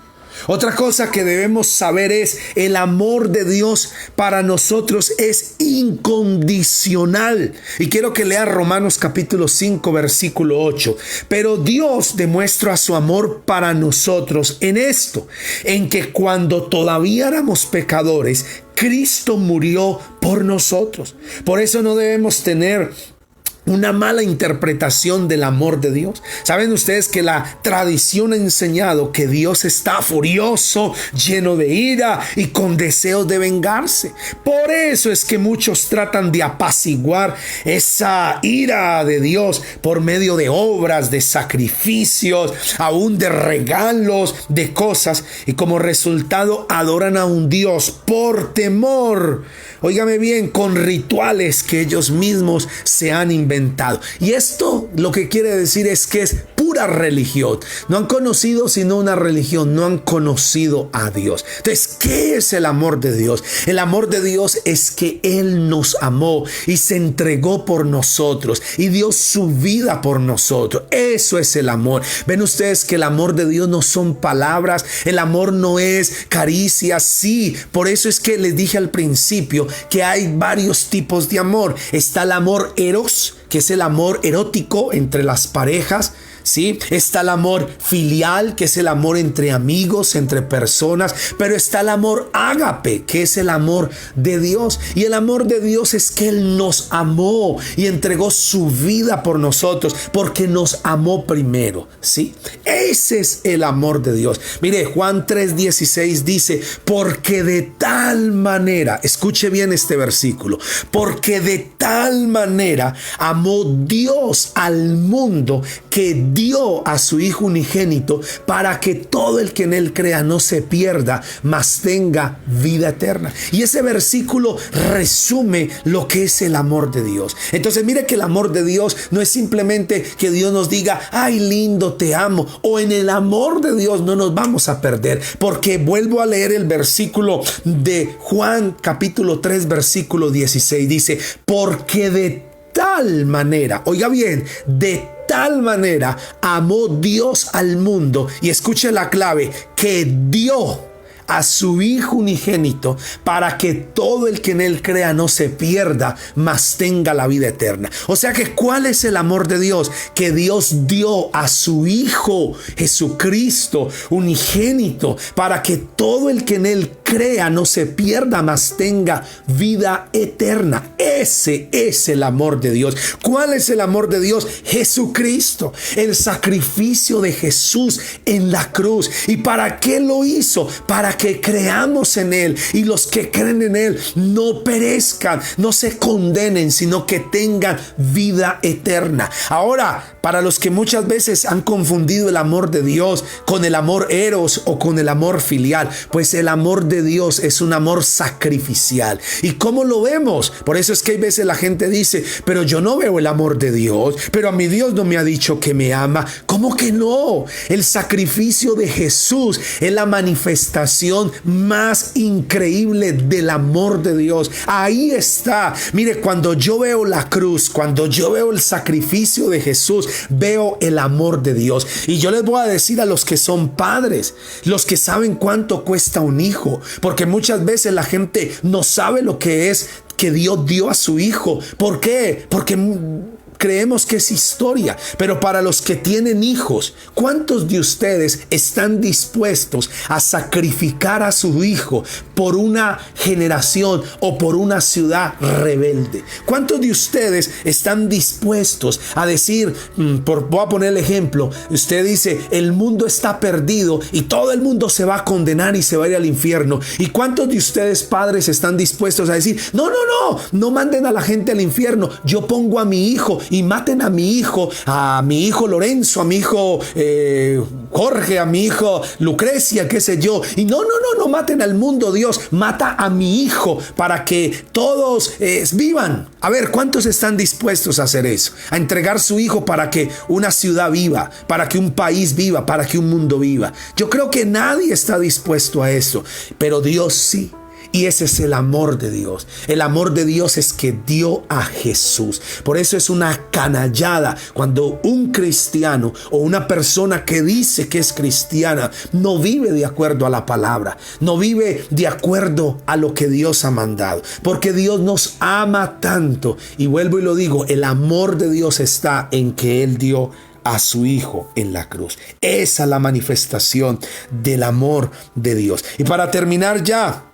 Otra cosa que debemos saber es el amor de Dios para nosotros es incondicional. Y quiero que lea Romanos capítulo 5 versículo 8. Pero Dios demuestra su amor para nosotros en esto, en que cuando todavía éramos pecadores, Cristo murió por nosotros. Por eso no debemos tener una mala interpretación del amor de Dios. ¿Saben ustedes que la tradición ha enseñado que Dios está furioso, lleno de ira y con deseos de vengarse? Por eso es que muchos tratan de apaciguar esa ira de Dios por medio de obras, de sacrificios, aún de regalos, de cosas, y como resultado adoran a un Dios por temor. Óigame bien, con rituales que ellos mismos se han inventado. Y esto lo que quiere decir es que es pura religión. No han conocido sino una religión, no han conocido a Dios. Entonces, ¿qué es el amor de Dios? El amor de Dios es que Él nos amó y se entregó por nosotros y dio su vida por nosotros. Eso es el amor. Ven ustedes que el amor de Dios no son palabras, el amor no es caricias, sí. Por eso es que les dije al principio que hay varios tipos de amor. Está el amor eros, que es el amor erótico entre las parejas, ¿sí? Está el amor filial, que es el amor entre amigos, entre personas, pero está el amor ágape, que es el amor de Dios. Y el amor de Dios es que Él nos amó y entregó su vida por nosotros, porque nos amó primero, ¿sí? Ese es el amor de Dios. Mire, Juan 3:16 dice, porque de tal manera, escuche bien este versículo, porque de tal manera amó Dios al mundo que dio a su Hijo unigénito para que todo el que en Él crea no se pierda, mas tenga vida eterna. Y ese versículo resume lo que es el amor de Dios. Entonces mire que el amor de Dios no es simplemente que Dios nos diga, ay lindo, te amo, o en el amor de Dios no nos vamos a perder, porque vuelvo a leer el versículo de Juan capítulo 3 versículo 16, dice, porque de tal manera, oiga bien, de tal manera amó Dios al mundo, y escuche la clave, que dio a su Hijo unigénito para que todo el que en Él crea no se pierda, mas tenga la vida eterna. O sea que ¿cuál es el amor de Dios? Que Dios dio a su Hijo Jesucristo unigénito para que todo el que en Él crea no se pierda, mas tenga vida eterna. Ese es el amor de Dios. ¿Cuál es el amor de Dios? Jesucristo, el sacrificio de Jesús en la cruz. ¿Y para qué lo hizo? Para que creamos en Él, y los que creen en Él no perezcan, no se condenen, sino que tengan vida eterna. Ahora, para los que muchas veces han confundido el amor de Dios con el amor eros o con el amor filial, pues el amor de Dios es un amor sacrificial. ¿Y cómo lo vemos? Por eso es que hay veces la gente dice, pero yo no veo el amor de Dios, pero a mi Dios no me ha dicho que me ama. ¿Cómo que no? El sacrificio de Jesús es la manifestación más increíble del amor de Dios. Ahí está. Mire, cuando yo veo la cruz, cuando yo veo el sacrificio de Jesús, veo el amor de Dios. Y yo les voy a decir a los que son padres, los que saben cuánto cuesta un hijo, porque muchas veces la gente no sabe lo que es que Dios dio a su Hijo. ¿Por qué? Porque creemos que es historia, pero para los que tienen hijos, ¿cuántos de ustedes están dispuestos a sacrificar a su hijo por una generación o por una ciudad rebelde? ¿Cuántos de ustedes están dispuestos a decir, voy a poner el ejemplo, usted dice, el mundo está perdido y todo el mundo se va a condenar y se va a ir al infierno? ¿Y cuántos de ustedes, padres, están dispuestos a decir, no manden a la gente al infierno, yo pongo a mi hijo y maten a mi hijo Lorenzo, a mi hijo Jorge, a mi hijo Lucrecia, qué sé yo, y no maten al mundo? Dios, mata a mi hijo para que todos vivan. A ver, ¿cuántos están dispuestos a hacer eso? A entregar su hijo para que una ciudad viva, para que un país viva, para que un mundo viva. Yo creo que nadie está dispuesto a eso, pero Dios sí. Y ese es el amor de Dios. El amor de Dios es que dio a Jesús. Por eso es una canallada cuando un cristiano o una persona que dice que es cristiana no vive de acuerdo a la palabra, no vive de acuerdo a lo que Dios ha mandado. Porque Dios nos ama tanto. Y vuelvo y lo digo, el amor de Dios está en que Él dio a su hijo en la cruz. Esa es la manifestación del amor de Dios. Y para terminar ya,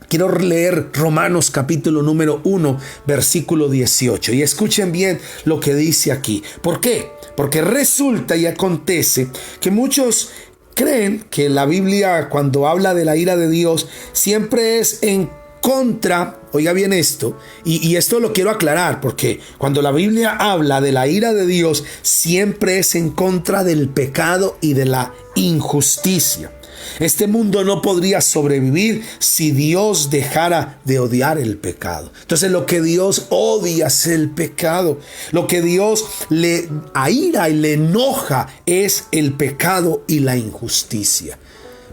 quiero leer Romanos capítulo número 1, versículo 18. Y escuchen bien lo que dice aquí. ¿Por qué? Porque resulta y acontece que muchos creen que la Biblia, cuando habla de la ira de Dios, siempre es en contra, oiga bien esto, y esto lo quiero aclarar, porque cuando la Biblia habla de la ira de Dios, siempre es en contra del pecado y de la injusticia. Este mundo no podría sobrevivir si Dios dejara de odiar el pecado. Entonces lo que Dios odia es el pecado. Lo que Dios le aira y le enoja es el pecado y la injusticia.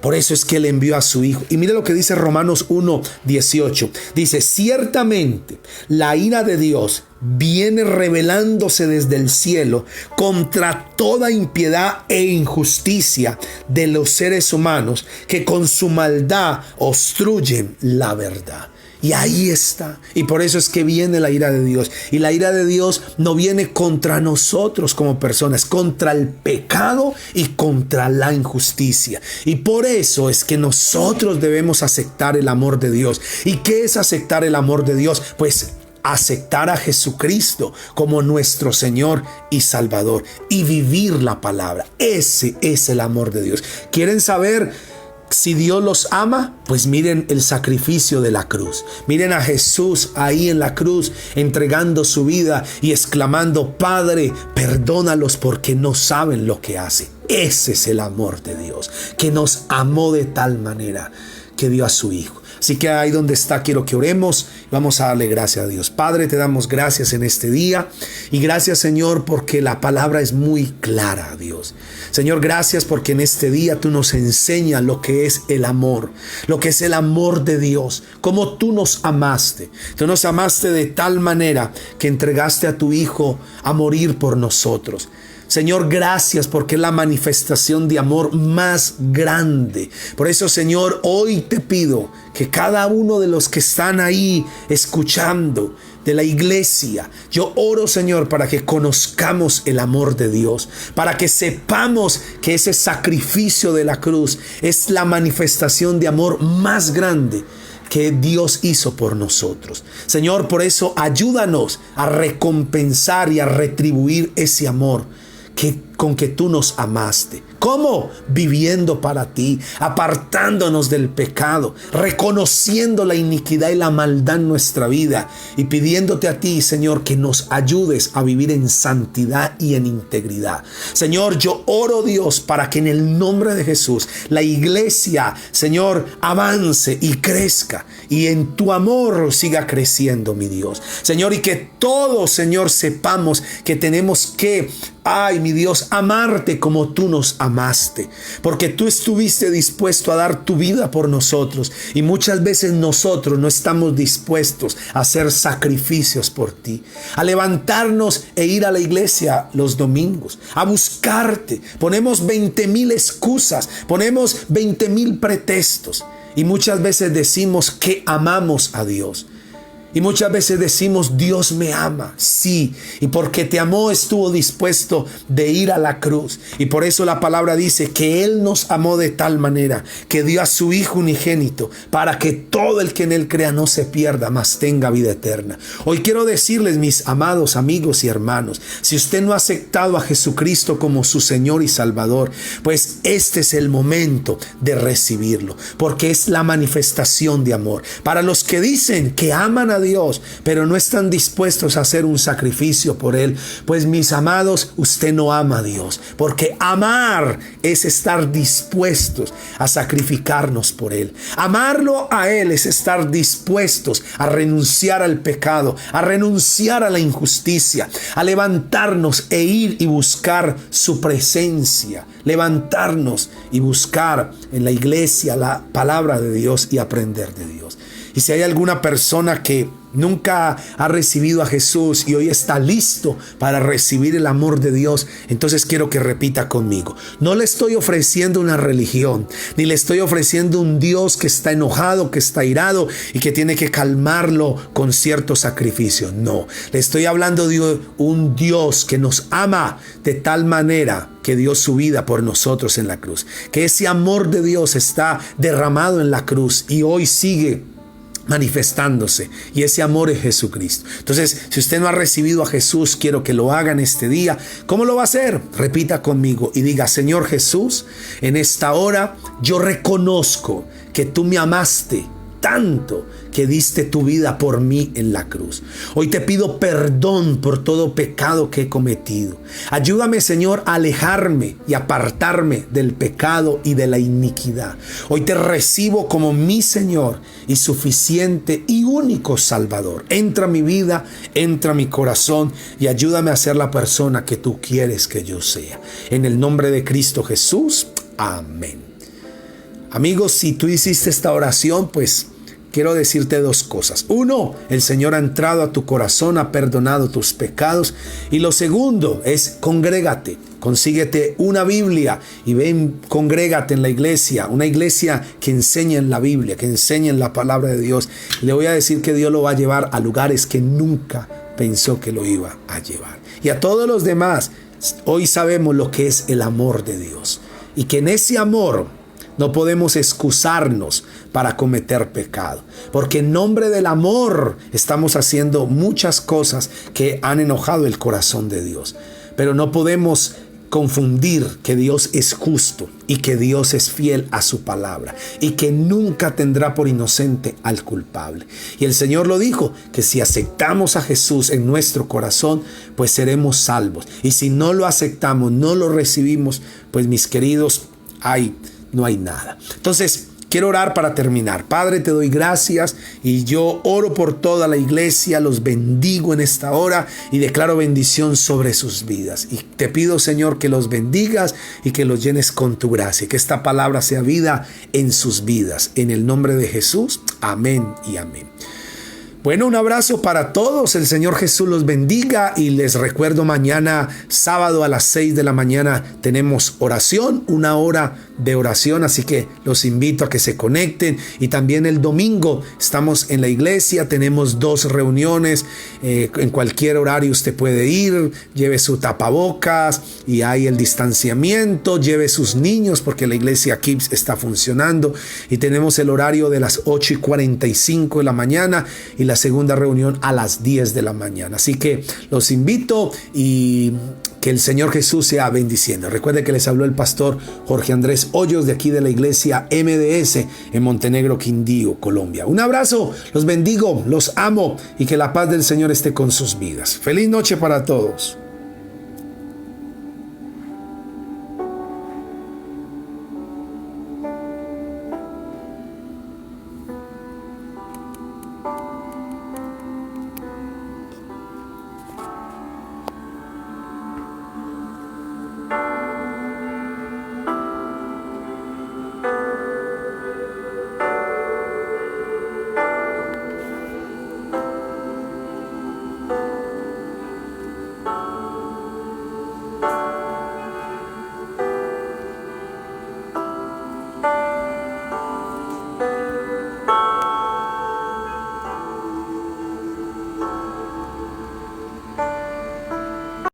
Por eso es que Él envió a su Hijo. Y mire lo que dice Romanos 1:18. Dice, ciertamente la ira de Dios viene revelándose desde el cielo contra toda impiedad e injusticia de los seres humanos que con su maldad obstruyen la verdad. Y ahí está. Y por eso es que viene la ira de Dios. Y la ira de Dios no viene contra nosotros como personas, contra el pecado y contra la injusticia. Y por eso es que nosotros debemos aceptar el amor de Dios. ¿Y qué es aceptar el amor de Dios? Pues aceptar a Jesucristo como nuestro Señor y Salvador y vivir la palabra. Ese es el amor de Dios. ¿Quieren saber si Dios los ama? Pues miren el sacrificio de la cruz. Miren a Jesús ahí en la cruz entregando su vida y exclamando, Padre, perdónalos porque no saben lo que hacen. Ese es el amor de Dios, que nos amó de tal manera que dio a su Hijo. Así que ahí donde está, quiero que oremos. Vamos a darle gracias a Dios. Padre, te damos gracias en este día. Y gracias, Señor, porque la palabra es muy clara, Dios. Señor, gracias porque en este día tú nos enseñas lo que es el amor. Lo que es el amor de Dios. Cómo tú nos amaste. Tú nos amaste de tal manera que entregaste a tu Hijo a morir por nosotros. Señor, gracias porque es la manifestación de amor más grande. Por eso, Señor, hoy te pido que cada uno de los que están ahí escuchando de la iglesia, yo oro, Señor, para que conozcamos el amor de Dios, para que sepamos que ese sacrificio de la cruz es la manifestación de amor más grande que Dios hizo por nosotros. Señor, por eso ayúdanos a recompensar y a retribuir ese amor con que tú nos amaste. ¿Cómo? Viviendo para ti, apartándonos del pecado, reconociendo la iniquidad y la maldad en nuestra vida y pidiéndote a ti, Señor, que nos ayudes a vivir en santidad y en integridad. Señor, yo oro, Dios, para que en el nombre de Jesús la iglesia, Señor, avance y crezca y en tu amor siga creciendo, mi Dios. Señor, y que todos, Señor, sepamos que tenemos que, ay, mi Dios, amarte como tú nos amaste, porque tú estuviste dispuesto a dar tu vida por nosotros y muchas veces nosotros no estamos dispuestos a hacer sacrificios por ti, a levantarnos e ir a la iglesia los domingos, a buscarte. Ponemos 20,000 excusas, ponemos 20,000 pretextos y muchas veces decimos que amamos a Dios. Y muchas veces decimos, Dios me ama, sí, y porque te amó estuvo dispuesto de ir a la cruz. Y por eso la palabra dice que Él nos amó de tal manera que dio a su Hijo unigénito para que todo el que en Él crea no se pierda, mas tenga vida eterna. Hoy quiero decirles, mis amados amigos y hermanos, si usted no ha aceptado a Jesucristo como su Señor y Salvador, pues este es el momento de recibirlo, porque es la manifestación de amor. Para los que dicen que aman a Dios, pero no están dispuestos a hacer un sacrificio por Él, pues mis amados, usted no ama a Dios, porque amar es estar dispuestos a sacrificarnos por Él. Amarlo a Él es estar dispuestos a renunciar al pecado, a renunciar a la injusticia, a levantarnos e ir y buscar su presencia, levantarnos y buscar en la iglesia la palabra de Dios y aprender de Dios. Y si hay alguna persona que nunca ha recibido a Jesús y hoy está listo para recibir el amor de Dios, entonces quiero que repita conmigo. No le estoy ofreciendo una religión, ni le estoy ofreciendo un Dios que está enojado, que está irado y que tiene que calmarlo con cierto sacrificio. No, le estoy hablando de un Dios que nos ama de tal manera que dio su vida por nosotros en la cruz. Que ese amor de Dios está derramado en la cruz y hoy sigue manifestándose, y ese amor es Jesucristo. Entonces, si usted no ha recibido a Jesús, quiero que lo haga en este día. ¿Cómo lo va a hacer? Repita conmigo y diga: Señor Jesús, en esta hora yo reconozco que tú me amaste tanto que diste tu vida por mí en la cruz. Hoy te pido perdón por todo pecado que he cometido. Ayúdame, Señor, a alejarme y apartarme del pecado y de la iniquidad. Hoy te recibo como mi Señor y suficiente y único Salvador. Entra a mi vida, entra a mi corazón y ayúdame a ser la persona que tú quieres que yo sea. En el nombre de Cristo Jesús, amén. Amigos, si tú hiciste esta oración, pues quiero decirte dos cosas. Uno, el Señor ha entrado a tu corazón, ha perdonado tus pecados. Y lo segundo es: congrégate, consíguete una Biblia y ven, congrégate en la iglesia, una iglesia que enseñe en la Biblia, que enseñe en la palabra de Dios. Le voy a decir que Dios lo va a llevar a lugares que nunca pensó que lo iba a llevar. Y a todos los demás, hoy sabemos lo que es el amor de Dios y que en ese amor no podemos excusarnos para cometer pecado, porque en nombre del amor estamos haciendo muchas cosas que han enojado el corazón de Dios. Pero no podemos confundir que Dios es justo y que Dios es fiel a su palabra y que nunca tendrá por inocente al culpable. Y el Señor lo dijo, que si aceptamos a Jesús en nuestro corazón, pues seremos salvos. Y si no lo aceptamos, no lo recibimos, pues mis queridos, no hay nada. Entonces, quiero orar para terminar. Padre, te doy gracias y yo oro por toda la iglesia, los bendigo en esta hora y declaro bendición sobre sus vidas. Y te pido, Señor, que los bendigas y que los llenes con tu gracia, que esta palabra sea vida en sus vidas. En el nombre de Jesús, amén y amén. Bueno, un abrazo para todos. El Señor Jesús los bendiga y les recuerdo, mañana sábado a las 6 de la mañana tenemos oración, una hora de oración, así que los invito a que se conecten. Y también el domingo estamos en la iglesia, tenemos 2 reuniones, en cualquier horario usted puede ir, lleve su tapabocas y hay el distanciamiento, lleve sus niños porque la iglesia Kids está funcionando y tenemos el horario de las 8:45 de la mañana y la segunda reunión a las 10 de la mañana. Así que los invito y que el Señor Jesús sea bendiciendo. Recuerde que les habló el pastor Jorge Andrés Hoyos de aquí de la iglesia MDS en Montenegro, Quindío, Colombia. Un abrazo, los bendigo, los amo y que la paz del Señor esté con sus vidas. Feliz noche para todos.